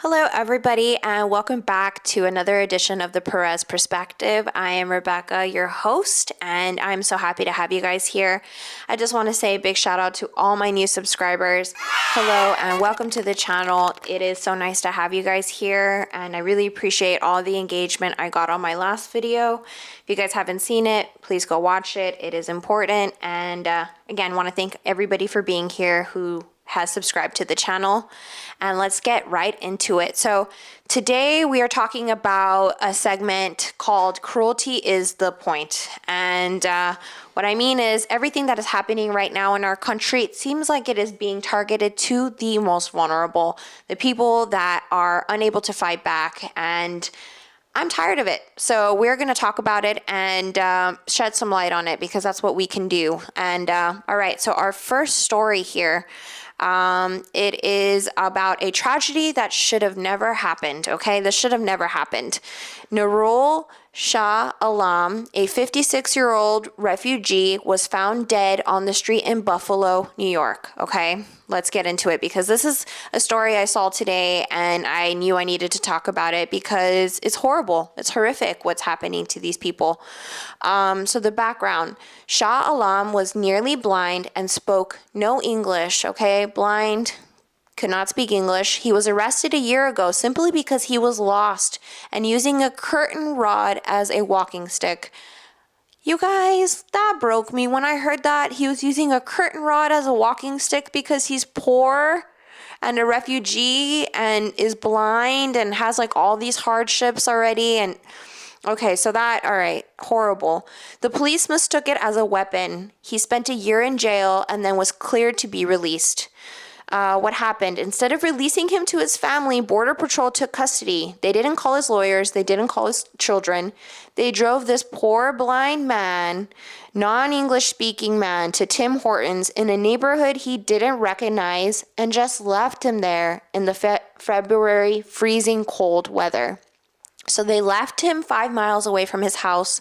Hello, everybody, and welcome back to another edition of the Perez Perspective. I am Rebecca, your host, and I'm so happy to have you guys here. I just want to say a big shout out to all my new subscribers. Hello, and welcome to the channel. It is so nice to have you guys here, and I really appreciate all the engagement I got on my last video. If you guys haven't seen it, please go watch it. It is important, and again, want to thank everybody for being here who has subscribed to the channel, and let's get right into it. So today we are talking about a segment called Cruelty is the Point. And what I mean is everything that is happening right now in our country, it seems like it is being targeted to the most vulnerable, the people that are unable to fight back, and I'm tired of it. So we're going to talk about it and shed some light on it because that's what we can do. And all right, so our first story here, it is about a tragedy that should have never happened, okay? This should have never happened. Nurul Shah Alam, a 56-year-old refugee, was found dead on the street in Buffalo, New York, okay? Let's get into it because this is a story I saw today and I knew I needed to talk about it because it's horrible. It's horrific what's happening to these people. So the background, Shah Alam was nearly blind and spoke no English, okay? Blind, could not speak English. He was arrested a year ago simply because he was lost and using a curtain rod as a walking stick. You guys, that broke me when I heard that he was using a curtain rod as a walking stick because he's poor and a refugee and is blind and has like all these hardships already. And okay, so that, all right, horrible. The police mistook it as a weapon. He spent a year in jail and then was cleared to be released. What happened? Instead of releasing him to his family, Border Patrol took custody. They didn't call his lawyers. They didn't call his children. They drove this poor blind man, non-English speaking man, to Tim Hortons in a neighborhood he didn't recognize and just left him there in the February freezing cold weather. So they left him 5 miles away from his house,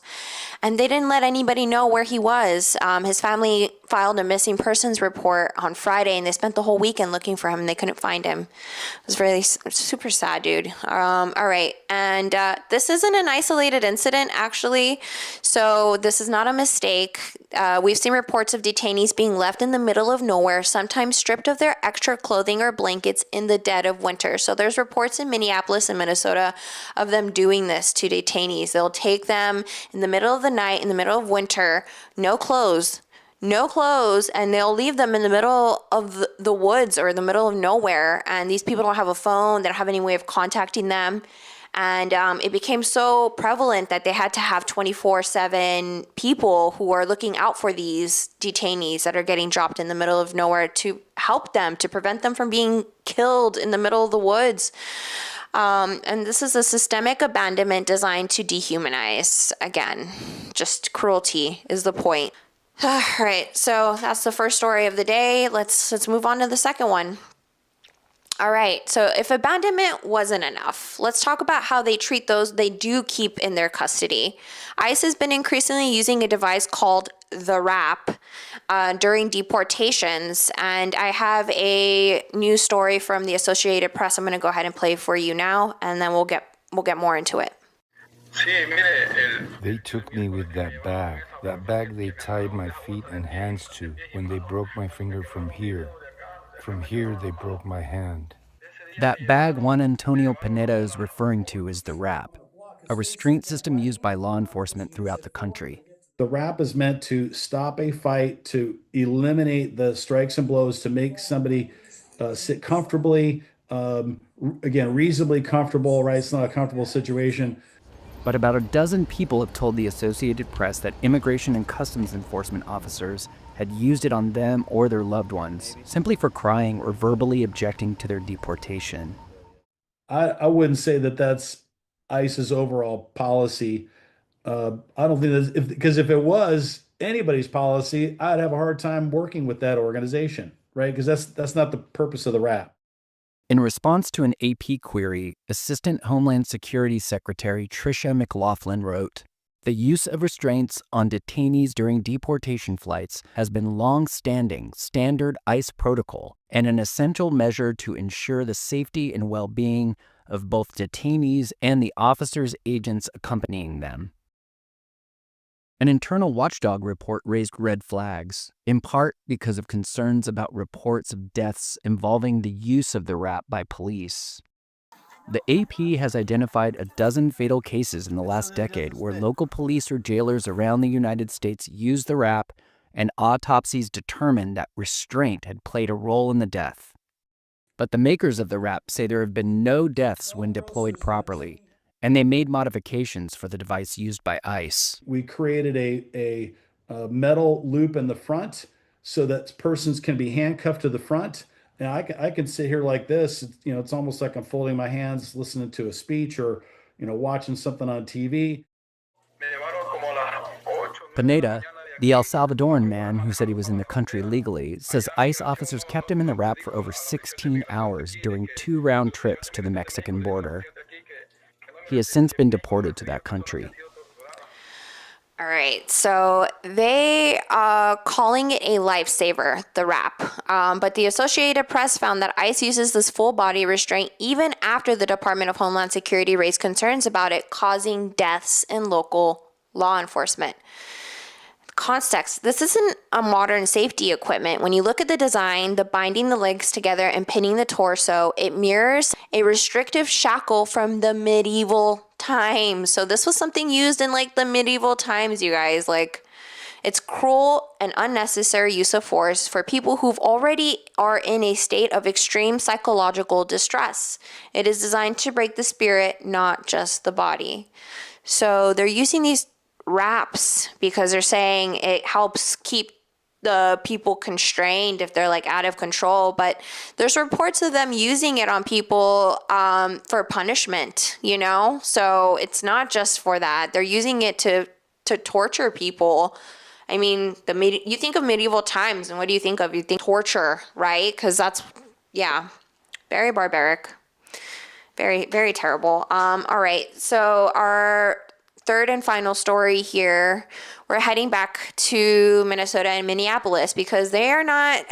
and they didn't let anybody know where he was. His family filed a missing persons report on Friday, and they spent the whole weekend looking for him, and they couldn't find him. It was really super sad, dude. All right, and this isn't an isolated incident, actually, so this is not a mistake. We've seen reports of detainees being left in the middle of nowhere, sometimes stripped of their extra clothing or blankets in the dead of winter. So there's reports in Minneapolis and Minnesota of them doing this to detainees. They'll take them in the middle of the night, in the middle of winter, no clothes, and they'll leave them in the middle of the woods or the middle of nowhere. And these people don't have a phone, they don't have any way of contacting them. And it became so prevalent that they had to have 24/7 people who are looking out for these detainees that are getting dropped in the middle of nowhere to help them, to prevent them from being killed in the middle of the woods. And this is a systemic abandonment designed to dehumanize. Again, just cruelty is the point. All right, so that's the first story of the day. Let's move on to the second one. All right, so if abandonment wasn't enough, let's talk about how they treat those they do keep in their custody. ICE has been increasingly using a device called the wrap during deportations, and I have a news story from the Associated Press. I'm going to go ahead and play for you now, and then we'll get more into it. They took me with that bag they tied my feet and hands to when they broke my finger from here. From here, they broke my hand. That bag Juan Antonio Pineda is referring to is the wrap, a restraint system used by law enforcement throughout the country. The wrap is meant to stop a fight, to eliminate the strikes and blows, to make somebody sit comfortably, again, reasonably comfortable, right? It's not a comfortable situation. But about a dozen people have told the Associated Press that Immigration and Customs Enforcement officers had used it on them or their loved ones, simply for crying or verbally objecting to their deportation. I wouldn't say that that's ICE's overall policy. I don't think that's because if it was anybody's policy, I'd have a hard time working with that organization, right? Because that's not the purpose of the wrap. In response to an AP query, Assistant Homeland Security Secretary Tricia McLaughlin wrote, The use of restraints on detainees during deportation flights has been long-standing standard ICE protocol and an essential measure to ensure the safety and well-being of both detainees and the officers' agents accompanying them. An internal watchdog report raised red flags, in part because of concerns about reports of deaths involving the use of the wrap by police. The AP has identified a dozen fatal cases in the last decade where local police or jailers around the United States used the wrap, and autopsies determined that restraint had played a role in the death. But the makers of the wrap say there have been no deaths when deployed properly, and they made modifications for the device used by ICE. We created a metal loop in the front so that persons can be handcuffed to the front. And I can sit here like this. It's almost like I'm folding my hands, listening to a speech or, watching something on TV. Pineda, the El Salvadoran man who said he was in the country legally, says ICE officers kept him in the wrap for over 16 hours during 2 round trips to the Mexican border. He has since been deported to that country. All right, so they are calling it a lifesaver, the wrap. But the Associated Press found that ICE uses this full body restraint even after the Department of Homeland Security raised concerns about it causing deaths in local law enforcement. Context, this isn't a modern safety equipment. When you look at the design, the binding the legs together and pinning the torso, it mirrors a restrictive shackle from the medieval times. So this was something used in like the medieval times, you guys. Like, it's cruel and unnecessary use of force for people who've already are in a state of extreme psychological distress. It is designed to break the spirit, not just the body. So they're using these wraps because they're saying it helps keep the people constrained if they're like out of control, but there's reports of them using it on people for punishment, so it's not just for that. They're using it to torture people. I mean, you think of medieval times and what do you think of? You think torture, right? Because that's very barbaric, very, very terrible. All right, so our third and final story here, we're heading back to Minnesota and Minneapolis because they are not,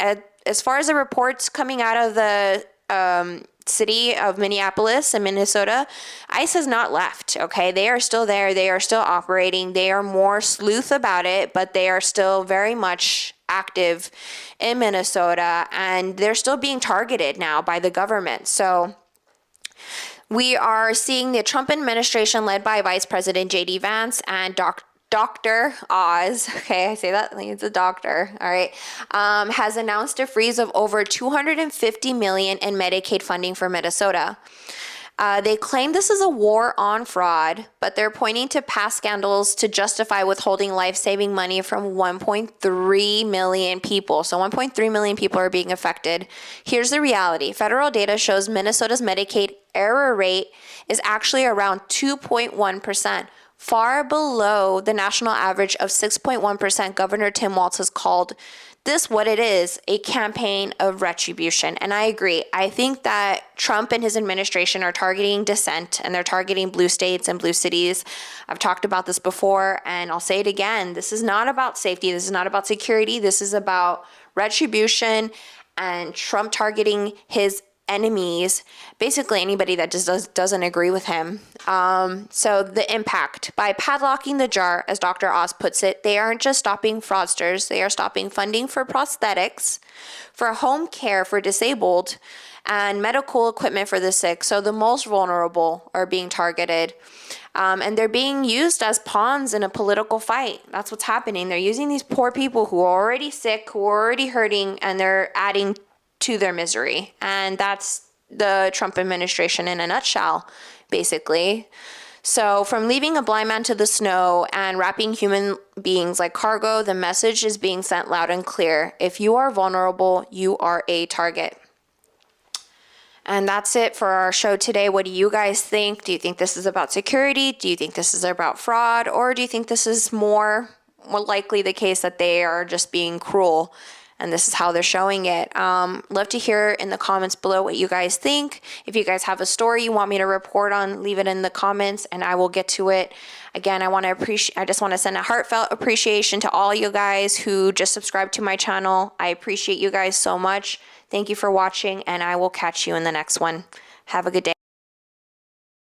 as far as the reports coming out of the city of Minneapolis and Minnesota, ICE has not left, okay? They are still there. They are still operating. They are more sleuth about it, but they are still very much active in Minnesota, and they're still being targeted now by the government. So we are seeing the Trump administration led by Vice President J.D. Vance and Dr. Oz, okay, I say that like it's a doctor, all right, has announced a freeze of over $250 million in Medicaid funding for Minnesota. They claim this is a war on fraud, but they're pointing to past scandals to justify withholding life-saving money from 1.3 million people. So 1.3 million people are being affected. Here's the reality. Federal data shows Minnesota's Medicaid error rate is actually around 2.1%, far below the national average of 6.1%. Governor Tim Walz has called this what it is, a campaign of retribution. And I agree. I think that Trump and his administration are targeting dissent and they're targeting blue states and blue cities. I've talked about this before and I'll say it again. This is not about safety. This is not about security. This is about retribution and Trump targeting his enemies, basically anybody that just doesn't agree with him. So the impact, by padlocking the jar, as Dr. Oz puts it, they aren't just stopping fraudsters, they are stopping funding for prosthetics, for home care for disabled, and medical equipment for the sick. So the most vulnerable are being targeted. And they're being used as pawns in a political fight. That's what's happening. They're using these poor people who are already sick, who are already hurting, and they're adding to their misery. And that's the Trump administration in a nutshell, basically. So from leaving a blind man to the snow and wrapping human beings like cargo, the message is being sent loud and clear. If you are vulnerable, you are a target. And that's it for our show today. What do you guys think? Do you think this is about security? Do you think this is about fraud? Or do you think this is more likely the case that they are just being cruel and this is how they're showing it. Love to hear in the comments below what you guys think. If you guys have a story you want me to report on, leave it in the comments and I will get to it. Again, I just want to send a heartfelt appreciation to all you guys who just subscribed to my channel. I appreciate you guys so much. Thank you for watching, and I will catch you in the next one. Have a good day.